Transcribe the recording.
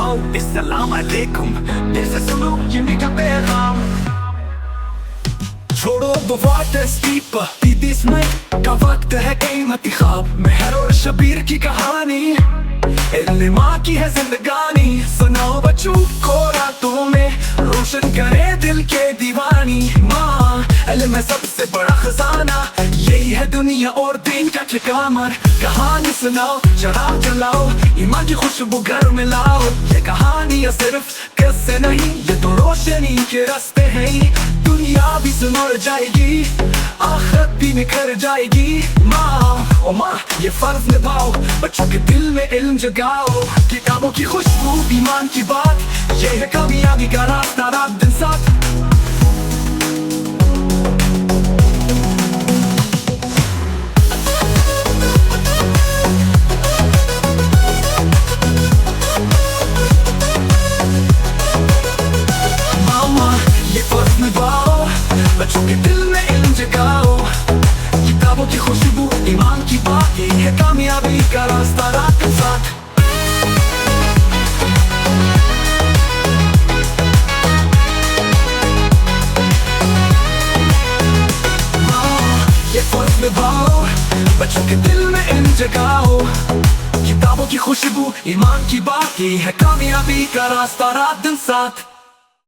हो अस्सलाम अलैकुम, दिल से सुनो ये मीठा पैगाम। छोड़ो बवाट स्टीप दीदी इसमें का वक्त है कीमती ख्वाब, मेहर और शबीर की कहानी इल्म माँ की है जिंदगानी। सुनाओ बच्चों को रातों में रोशन करे दिल के दीवानी। माँ इल्म है सबसे बड़ा खजाना, यही है दुनिया और दिन का ठिकाना। कहानी सुनाओ चढ़ाओ जलाओ, ईमान की खुशबू घर में लाओ। ये कहानी है सिर्फ किस्से नहीं, ये तो रोशनी के रास्ते हैं। दुनिया भी सुनर जाएगी, आखिरत भी निखर जाएगी। माँ ओ माँ ये फर्ज निभाओ, बच्चों के दिल में इल्म जगाओ। किताबों की खुशबू ईमान की बात, ये है कामयाबी का रास्ता रात दिन साथ। मामा ये फर्ज निभाओ, बच्चों के दिल में इल्म जगाओ। किताबों की खुशबू ईमान की बात, ये है कामयाबी का रास्ता रात दिन साथ। ये फर्ज निभाओ, बच्चों के दिल में इल्म जगाओ। किताबों की खुशबू ईमान की बात, ये है कामयाबी का रास्ता रात दिन साथ।